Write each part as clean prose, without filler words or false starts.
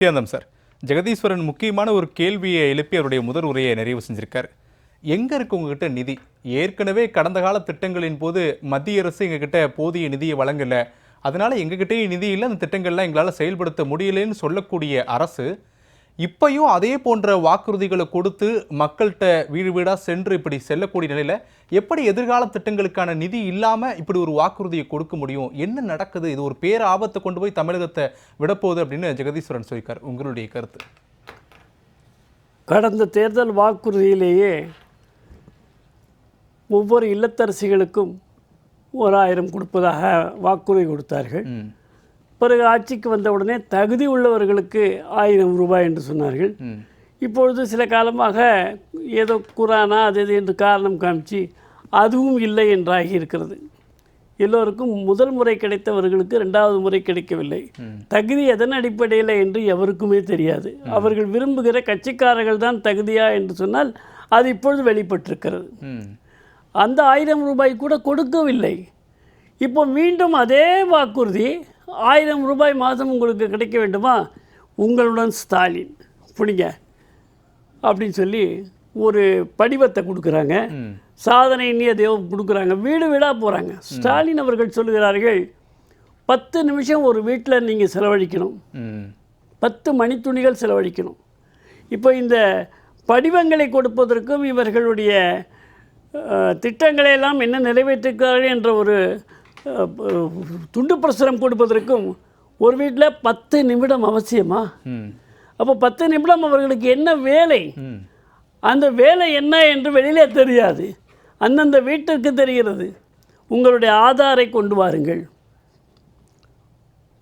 Nithyanandam sir, Jegatheeswaran முக்கியமான ஒரு கேள்வியை எழுப்பி அவருடைய முதல் உரையை நிறைவு செஞ்சிருக்கார். எங்க இருக்கு உங்ககிட்ட நிதி? ஏற்கனவே கடந்த கால திட்டங்களின் போது மத்திய அரசு எங்ககிட்ட போதிய நிதியை வழங்கல, அதனால எங்ககிட்டயே நிதி இல்லை, அந்த திட்டங்கள்லாம் எங்களால் செயல்படுத்த முடியலன்னு சொல்லக்கூடிய அரசு இப்பயும் அதே போன்ற வாக்குறுதிகளை கொடுத்து மக்கள்கிட்ட வீடு வீடா சென்று இப்படி செல்லக்கூடிய நிலையில எப்படி எதிர்கால திட்டங்களுக்கான நிதி இல்லாம இப்படி ஒரு வாக்குறுதியை கொடுக்க முடியும்? என்ன நடக்குது? இது ஒரு பேர ஆபத்தை கொண்டு போய் தமிழகத்தை விடப்போகுது அப்படின்னு ஜெகதீஸ்வரன் சொல்லியிருக்கார். உங்களுடைய கருத்து? கடந்த தேர்தல் வாக்குறுதியிலேயே ஒவ்வொரு இல்லத்தரசிகளுக்கும் 1000 கொடுப்பதாக வாக்குறுதி கொடுத்தார்கள். பிறகு ஆட்சிக்கு வந்தவுடனே தகுதி உள்ளவர்களுக்கு 1000 ரூபாய் என்று சொன்னார்கள். இப்பொழுது சில காலமாக ஏதோ குரானா அது என்று காரணம் காமிச்சு அதுவும் இல்லை என்றாகி இருக்கிறது. எல்லோருக்கும் முதல் முறை கிடைத்தவர்களுக்கு 2வது முறை கிடைக்கவில்லை. தகுதி எதன் அடிப்படையில் என்று எவருக்குமே தெரியாது. அவர்கள் விரும்புகிற கட்சிக்காரர்கள் தான் தகுதியா என்று சொன்னால் அது இப்பொழுது வெளிப்பட்டிருக்கிறது. அந்த 1000 ரூபாய் கூட கொடுக்கவில்லை. இப்போ மீண்டும் அதே வாக்குறுதி 1000 ரூபாய் மாதம் உங்களுக்கு கிடைக்க வேண்டுமா, உங்களுடன் ஸ்டாலின் பிடிங்க அப்படின்னு சொல்லி ஒரு படிவத்தை கொடுக்குறாங்க. சாதனை எண்ணிய தேவம் கொடுக்குறாங்க. வீடு வீடாக போகிறாங்க. ஸ்டாலின் அவர்கள் சொல்லுகிறார்கள், 10 நிமிஷம் ஒரு வீட்டில் நீங்கள் செலவழிக்கணும், 10 மணித்துணிகள் செலவழிக்கணும். இப்போ இந்த படிவங்களை கொடுப்பதற்கும் இவர்களுடைய திட்டங்களையெல்லாம் என்ன நிறைவேற்றுகிறார்கள் என்ற ஒரு துண்டு பிரசுரம் கொடுப்பதற்கும் ஒரு வீட்டில் 10 நிமிடம் அவசியமா? அப்போ 10 நிமிடம் அவர்களுக்கு என்ன வேலை? அந்த வேலை என்ன என்று வெளியிலே தெரியாது, அந்தந்த வீட்டிற்கு தெரிகிறது. உங்களுடைய ஆதாரை கொண்டு வாருங்கள்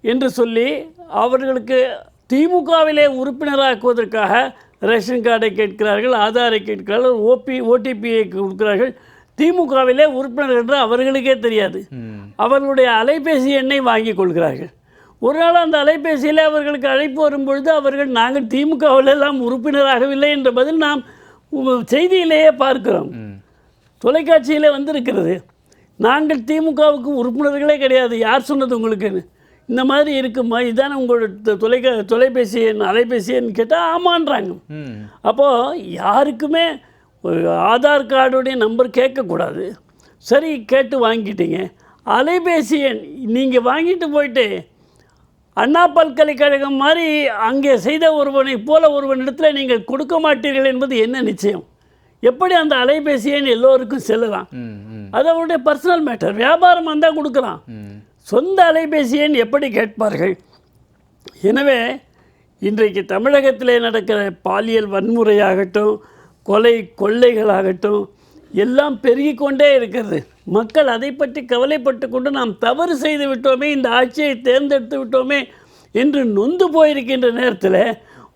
என்று சொல்லி அவர்களுக்கு திமுகவிலே உறுப்பினராக்குவதற்காக ரேஷன் கார்டை கேட்கிறார்கள், ஆதாரை கேட்கிறார்கள், ஓடிபியை கொடுக்கிறார்கள். திமுகவிலே உறுப்பினர் என்று அவர்களுக்கே தெரியாது. அவர்களுடைய அலைபேசி எண்ணை வாங்கி கொள்கிறார்கள். ஒரு நாள் அந்த அலைபேசியில் அவர்களுக்கு அழைப்பு வரும்பொழுது அவர்கள் நாங்கள் திமுகவிலெல்லாம் உறுப்பினராகவில்லை என்ற பதில் நாம் செய்தியிலேயே பார்க்கிறோம். தொலைக்காட்சியில் வந்திருக்கிறது. நாங்கள் திமுகவுக்கு உறுப்பினர்களே கிடையாது, யார் சொன்னது உங்களுக்குன்னு? இந்த மாதிரி இருக்குமா, இதுதானே உங்களோட தொலைபேசி எண் அலைபேசி எண் கேட்டால் ஆமான்றாங்க. அப்போது யாருக்குமே ஆதார் கார்டுடைய நம்பர் கேட்கக்கூடாது. சரி, கேட்டு வாங்கிட்டீங்க. அலைபேசி எண் நீங்கள் வாங்கிட்டு போயிட்டு அண்ணா பல்கலைக்கழகம் மாதிரி அங்கே செய்த ஒருவனை போல ஒருவனிடத்தில் நீங்கள் கொடுக்க மாட்டீர்கள் என்பது என்ன நிச்சயம்? எப்படி அந்த அலைபேசி எண் எல்லோருக்கும் செல்லலாம்? அது அவருடைய பர்சனல் மேட்டர். வியாபாரம் வந்தால் கொடுக்கலாம், சொந்த அலைபேசி எண் எப்படி கேட்பார்கள்? எனவே இன்றைக்கு தமிழகத்திலே நடக்கிற பாலியல் வன்முறையாகட்டும், கொள்ளைகளாகட்டும் எல்லாம் பெருகிக்கொண்டே இருக்கிறது. மக்கள் அதை பற்றி கவலைப்பட்டு கொண்டு நாம் தவறு செய்து விட்டோமே, இந்த ஆட்சியை தேர்ந்தெடுத்து விட்டோமே என்று நொந்து போயிருக்கின்ற நேரத்தில்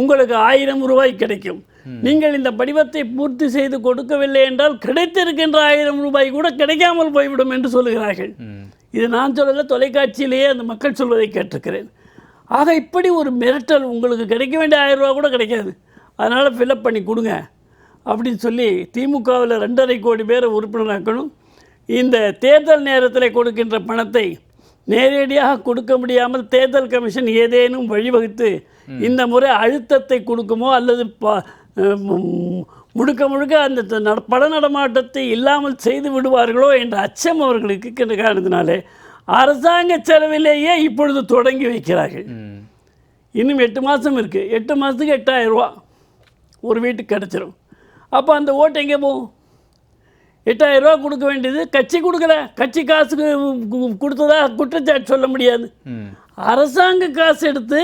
உங்களுக்கு 1000 ரூபாய் கிடைக்கும். நீங்கள் இந்த படிவத்தை பூர்த்தி செய்து கொடுக்கவில்லை என்றால் கிடைத்திருக்கின்ற 1000 ரூபாய் கூட கிடைக்காமல் போய்விடும் என்று சொல்லுகிறார்கள். இது நான் சொல்லல, தொலைக்காட்சியிலேயே அந்த மக்கள் சொல்வதை கேட்டிருக்கிறேன். ஆக இப்படி ஒரு மிரட்டல், உங்களுக்கு கிடைக்க வேண்டிய 1000 ரூபா கூட கிடைக்காது, அதனால் ஃபில்அப் பண்ணி கொடுங்க அப்படின்னு சொல்லி திமுகவில் 2.5 கோடி பேரை உறுப்பினராக்கணும். இந்த தேர்தல் நேரத்தில் கொடுக்கின்ற பணத்தை நேரடியாக கொடுக்க முடியாமல் தேர்தல் கமிஷன் ஏதேனும் வழிவகுத்து இந்த முறை அழுத்தத்தை கொடுக்குமோ அல்லது முழுக்க அந்த பட நடமாட்டத்தை இல்லாமல் செய்து விடுவார்களோ என்ற அச்சம் அவர்களுக்கு இருக்கின்ற காரணத்தினாலே அரசாங்க செலவிலேயே இப்பொழுது தொடங்கி வைக்கிறார்கள். இன்னும் 8 மாதம் இருக்குது. 8 மாதத்துக்கு 8000 ரூபா ஒரு வீட்டுக்கு கிடச்சிரும். அப்போ அந்த ஓட்டு எங்கே போகும்? 8000 ரூபா கொடுக்க வேண்டியது கட்சி கொடுக்கல, கட்சி காசுக்கு கொடுத்ததா குற்றச்சாட்டு சொல்ல முடியாது. அரசாங்க காசு எடுத்து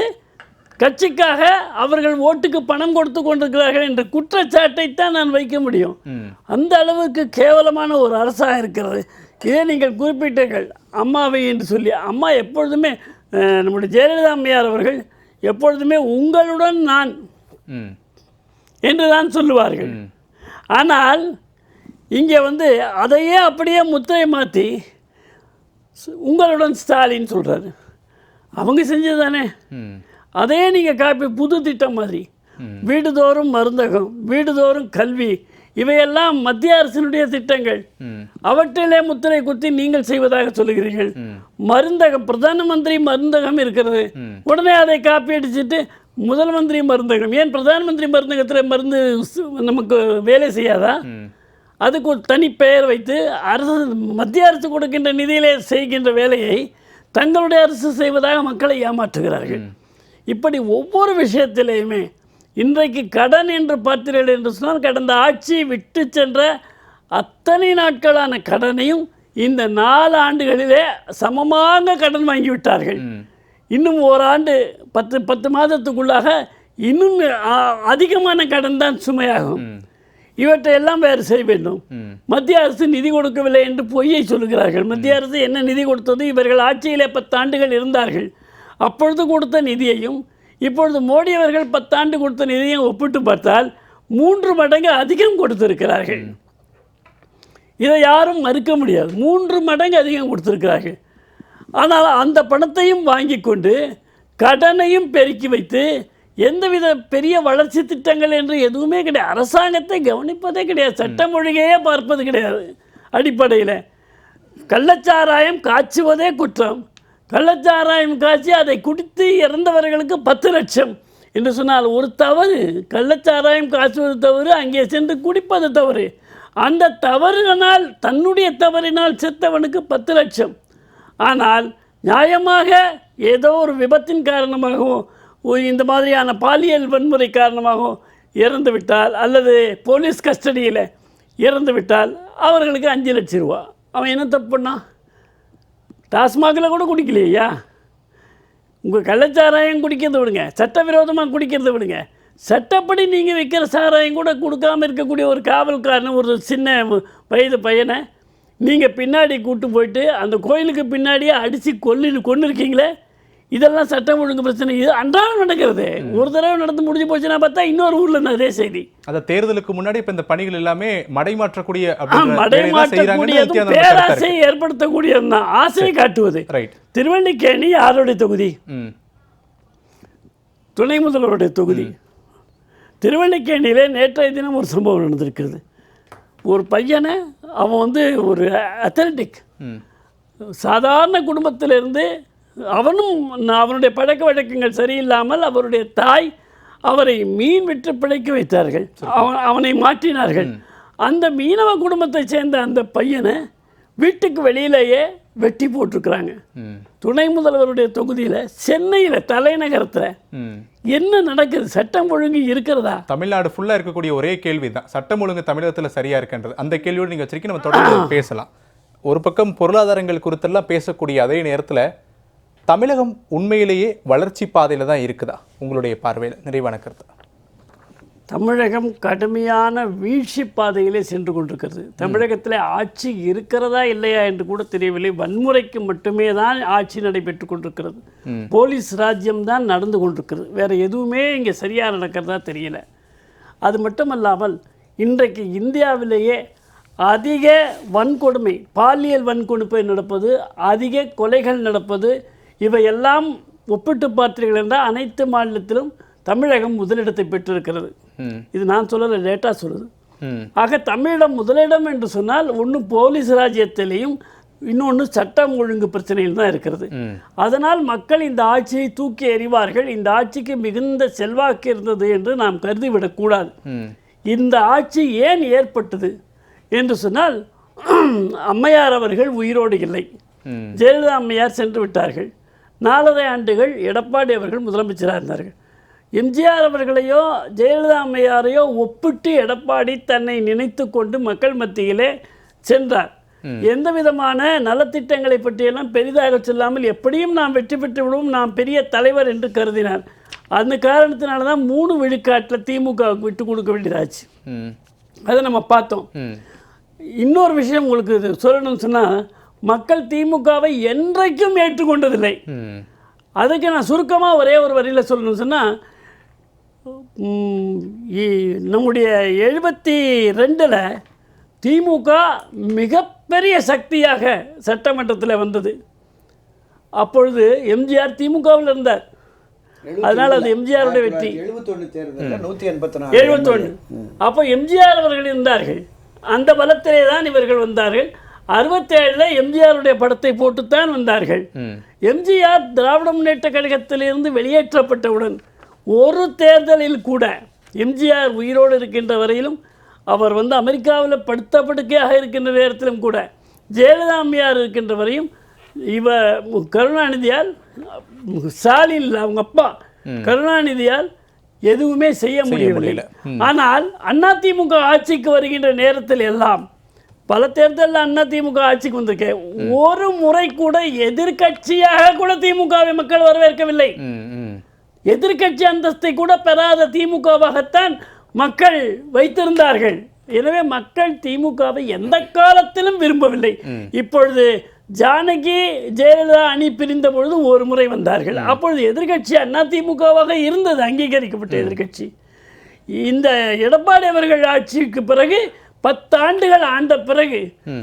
கட்சிக்காக அவர்கள் ஓட்டுக்கு பணம் கொடுத்து கொண்டிருக்கிறார்கள் என்ற குற்றச்சாட்டை தான் நான் வைக்க முடியும். அந்த அளவுக்கு கேவலமான ஒரு அரசாங்கம் இருக்கிறது. இதே நீங்கள் குறிப்பிட்டீர்கள் அம்மாவை என்று சொல்லி. அம்மா எப்பொழுதுமே நம்முடைய ஜெயலலிதா அம்மையார் அவர்கள் எப்பொழுதுமே உங்களுடன் நான் என்று தான் சொல்லுவார்கள். ஆனால் இங்கே அதையே அப்படியே முத்திரை மாற்றி உங்களுடன் ஸ்டாலின் சொல்கிறாரு. அவங்க செஞ்சது தானே, அதையே நீங்கள் காப்பி புது திட்டம் மாதிரி வீடுதோறும் மருந்தகம், வீடுதோறும் கல்வி, இவையெல்லாம் மத்திய அரசினுடைய திட்டங்கள். அவற்றிலே முத்திரை குத்தி நீங்கள் செய்வதாக சொல்லுகிறீர்கள். மருந்தகம், பிரதான மந்திரி மருந்தகம் இருக்கிறது, உடனே அதை காப்பி அடிச்சுட்டு முதல் மந்திரி மருந்தகம், ஏன் பிரதான் மந்திரி மருந்தகத்தில் மருந்து நமக்கு வேலை செய்யாதா? அதுக்கு ஒரு தனி பெயர் வைத்து அரசு, மத்திய அரசு கொடுக்கின்ற நிதியிலே செய்கின்ற வேலையை தங்களுடைய அரசு செய்வதாக மக்களை ஏமாற்றுகிறார்கள். இப்படி ஒவ்வொரு விஷயத்திலேயுமே இன்றைக்கு கடன் என்று பார்த்தீர்கள் என்று சொன்னால், கடந்த ஆட்சி விட்டு சென்ற அத்தனை நாட்களான கடனையும் இந்த 4 ஆண்டுகளிலே சமமாக கடன் வாங்கிவிட்டார்கள். இன்னும் ஓராண்டு 10 மாதத்துக்குள்ளாக இன்னும் அதிகமான கடன் தான் சுமையாகும். இவற்றையெல்லாம் வேறு செய்ய வேண்டும். மத்திய அரசு நிதி கொடுக்கவில்லை என்று பொய்யை சொல்லுகிறார்கள். மத்திய அரசு என்ன நிதி கொடுத்தது? இவர்கள் ஆட்சியிலே 10 ஆண்டுகள் இருந்தார்கள். அப்பொழுது கொடுத்த நிதியையும் இப்பொழுது மோடி அவர்கள் 10 ஆண்டு கொடுத்த நிதியையும் ஒப்பிட்டு பார்த்தால் 3 மடங்கு அதிகம் கொடுத்திருக்கிறார்கள். இதை யாரும் மறுக்க முடியாது. 3 மடங்கு அதிகம் கொடுத்திருக்கிறார்கள். ஆனால் அந்த பணத்தையும் வாங்கி கொண்டு கடனையும் பெருக்கி வைத்து எந்தவித பெரிய வளர்ச்சி திட்டங்கள் என்று எதுவுமே கிடையாது. அரசாங்கத்தை கவனிப்பதே கிடையாது. சட்டம் ஒழுங்கையே பார்ப்பது கிடையாது. அடிப்படையில் கள்ளச்சாராயம் காய்ச்சுவதே குற்றம். கள்ளச்சாராயம் காய்ச்சி அதை குடித்து இறந்தவர்களுக்கு 10 லட்சம் என்று சொன்னால் ஒரு தவறு. கள்ளச்சாராயம் காய்ச்சுவது தவறு, அங்கே சென்று குடிப்பது தவறு. அந்த தவறுனால், தன்னுடைய தவறினால் செத்தவனுக்கு 10 லட்சம். ஆனால் நியாயமாக ஏதோ ஒரு விபத்தின் காரணமாகவோ இந்த மாதிரியான பாலியல் வன்முறை காரணமாகவோ இறந்து விட்டால், அல்லது போலீஸ் கஸ்டடியில் இறந்து விட்டால் அவர்களுக்கு 5 லட்சம் ரூபா. அவன் என்ன தப்பு பண்ணான்? டாஸ்மாகில் கூட குடிக்கலையா? உங்கள் கள்ளச்சாராயம் குடிக்கிறத விடுங்க, சட்டவிரோதமாக குடிக்கிறத விடுங்க. சட்டப்படி நீங்கள் விற்கிற சாராயம் கூட கொடுக்காமல் இருக்கக்கூடிய ஒரு காவல்காரன், ஒரு சின்ன வயது பையனை நீங்கள் பின்னாடி கூட்டு போயிட்டு அந்த கோயிலுக்கு பின்னாடியே அடித்து கொண்டு இருக்கீங்களே, இதெல்லாம் சட்டம் ஒழுங்கு பிரச்சனை. இது அன்றாடம் நடக்கிறது. ஒரு தடவை நடந்து முடிஞ்சு போச்சுன்னா பார்த்தா இன்னொரு ஊரில் அதே செய்தி. அந்த தேர்தலுக்கு முன்னாடி இப்போ இந்த பணிகள் எல்லாமே மடைமாற்றக்கூடிய பேராசை ஏற்படுத்தக்கூடியது தான். ஆசையை காட்டுவது. திருவல்லிக்கேணி யாருடைய தொகுதி? துணை முதல்வருடைய தொகுதி. திருவல்லிக்கேணியிலே நேற்றைய தினம் ஒரு சம்பவம் நடந்திருக்கிறது. ஒரு பையனை, அவன் ஒரு அத்லட்டிக் சாதாரண குடும்பத்திலிருந்து, அவனுடைய பழக்க வழக்கங்கள் சரியில்லாமல் அவருடைய தாய் அவரை மீன் விற்று பிழைக்க வைத்தார்கள். அவனை மாற்றினார்கள். அந்த மீனவ குடும்பத்தை சேர்ந்த அந்த பையனை வீட்டுக்கு வெளியிலேயே வெட்டி போட்டிருக்கிறாங்க. துணை முதல்வருடைய தொகுதியில், சென்னையில், தலைநகரத்தில் என்ன நடக்குது? சட்டம் ஒழுங்கு இருக்கிறதா? தமிழ்நாடு ஃபுல்லாக இருக்கக்கூடிய ஒரே கேள்வி தான், சட்டம் ஒழுங்கு தமிழகத்தில் சரியா இருக்கின்றது. அந்த கேள்வியோடு நீங்கள் வச்சிருக்கீங்க, நம்ம தொடர்ந்து பேசலாம். ஒரு பக்கம் பொருளாதாரங்கள் குறித்தெல்லாம் பேசக்கூடிய அதே நேரத்தில் தமிழகம் உண்மையிலேயே வளர்ச்சி பாதையில் தான் இருக்குதா உங்களுடைய பார்வையில்? நிறைவான கருத்து. தமிழகம் கடுமையான வீழ்ச்சி பாதையிலே சென்று கொண்டிருக்கிறது. தமிழகத்தில் ஆட்சி இருக்கிறதா இல்லையா என்று கூட தெரியவில்லை. வன்முறைக்கு மட்டுமே தான் ஆட்சி நடைபெற்று கொண்டிருக்கிறது. போலீஸ் ராஜ்யம் தான் நடந்து கொண்டிருக்கிறது. வேறு எதுவுமே இங்கே சரியாக நடக்கிறதா தெரியல. அது மட்டுமல்லாமல் இன்றைக்கு இந்தியாவிலேயே அதிக வன்கொடுமை, பாலியல் வன்கொடுமை நடப்பது, அதிக கொலைகள் நடப்பது, இவையெல்லாம் ஒப்பிட்டு பார்த்தீர்கள் என்றால் அனைத்து மாநிலத்திலும் தமிழகம் முதலிடத்தை பெற்றிருக்கிறது. இது நான் சொல்லலை, டேட்டா சொல்லுது. ஆக தமிழிடம் முதலிடம் என்று சொன்னால் ஒன்று போலீஸ் ராஜ்யத்திலையும், இன்னொன்று சட்டம் ஒழுங்கு பிரச்சனையில் தான் இருக்கிறது. அதனால் மக்கள் இந்த ஆட்சியை தூக்கி எறிவார்கள். இந்த ஆட்சிக்கு மிகுந்த செல்வாக்கு இருந்தது என்று நாம் கருதிவிடக்கூடாது. இந்த ஆட்சி ஏன் ஏற்பட்டது என்று சொன்னால், அம்மையார் அவர்கள் உயிரோடு இல்லை. ஜெயலலிதா அம்மையார் சென்று விட்டார்கள். 4.5 ஆண்டுகள் எடப்பாடி அவர்கள் முதலமைச்சராக இருந்தார்கள். எம்ஜிஆர் அவர்களையோ ஜெயலலிதா அம்மையாரையோ ஒப்பிட்டு எடப்பாடி தன்னை நினைத்து கொண்டு மக்கள் மத்தியிலே சென்றார். எந்த விதமான நலத்திட்டங்களை பற்றியெல்லாம் பெரிதாக சொல்லாமல் எப்படியும் நாம் வெற்றி பெற்று விடுவோம், நாம் பெரிய தலைவர் என்று கருதினார். அந்த காரணத்தினால தான் 3 விழுக்காட்டில் திமுகவுக்கு விட்டு கொடுக்க வேண்டியதாச்சு. அதை நம்ம பார்த்தோம். இன்னொரு விஷயம் உங்களுக்கு சொல்லணும்னு சொன்னால், மக்கள் திமுகவை என்றைக்கும் ஏற்றுக்கொண்டதில்லை. அதுக்கு நான் சுருக்கமாக ஒரே ஒரு வரியில் சொல்லணும்னு சொன்னால், நம்முடைய 72ல் திமுக மிகப்பெரிய சக்தியாக சட்டமன்றத்தில் வந்தது. அப்பொழுது எம்ஜிஆர் திமுகவில் இருந்தார். அதனால் அது எம்ஜிஆருடைய வெற்றி. 71 அப்போ எம்ஜிஆர் அவர்கள் இருந்தார்கள். அந்த பலத்திலே தான் இவர்கள் வந்தார்கள். 67ல் எம்ஜிஆருடைய படத்தை போட்டுத்தான் வந்தார்கள். எம்ஜிஆர் திராவிட முன்னேற்ற கழகத்திலிருந்து வெளியேற்றப்பட்டவுடன் ஒரு தேர்தலில் கூட எம்ஜிஆர் உயிரோடு இருக்கின்ற வரையிலும், அவர் அமெரிக்காவில் படுத்த படுக்கையாக இருக்கின்ற நேரத்திலும் கூட, ஜெயலலிதா அம்மையார் இருக்கின்ற வரையும் கருணாநிதியால், ஸ்டாலின் அவங்க அப்பா கருணாநிதியால் எதுவுமே செய்ய முடியவில்லை. ஆனால் அதிமுக ஆட்சிக்கு வருகின்ற நேரத்தில் எல்லாம், பல தேர்தலில் அதிமுக ஆட்சிக்கு வந்திருக்கேன், ஒரு முறை கூட எதிர்கட்சியாக கூட திமுகவை மக்கள் வரவேற்கவில்லை. எதிர்கட்சி அந்தஸ்தை கூட பெறாத திமுகவாகத்தான் மக்கள் வைத்திருந்தார்கள். எனவே மக்கள் திமுகவை எந்த காலத்திலும் விரும்பவில்லை. இப்பொழுது ஜானகி ஜெயலலிதா அணி பிரிந்த பொழுது ஒரு முறை வந்தார்கள். அப்பொழுது எதிர்கட்சி அதிமுகவாக இருந்தது, அங்கீகரிக்கப்பட்ட எதிர்கட்சி. இந்த எடப்பாடி அவர்கள் ஆட்சிக்கு பிறகு 10 ஆண்டுகள் ஆண்ட பிறகு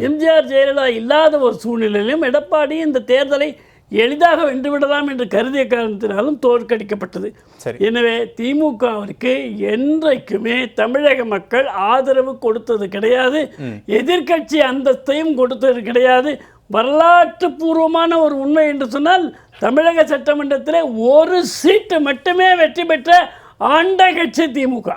எம்ஜிஆர் ஜெயலலிதா இல்லாத ஒரு சூழ்நிலையிலும் எடப்பாடி இந்த தேர்தலை எளிதாக வென்றுவிடலாம் என்று கருதிய காரணத்தினாலும் தோற்கடிக்கப்பட்டது. எனவே திமுகவிற்கு என்றைக்குமே தமிழக மக்கள் ஆதரவு கொடுத்தது கிடையாது, எதிர்கட்சி அந்தஸ்தையும் கொடுத்தது கிடையாது. வரலாற்று பூர்வமான ஒரு உண்மை என்று சொன்னால், தமிழக சட்டமன்றத்தில் ஒரு சீட்டு மட்டுமே வெற்றி பெற்ற ஆண்ட கட்சி திமுக.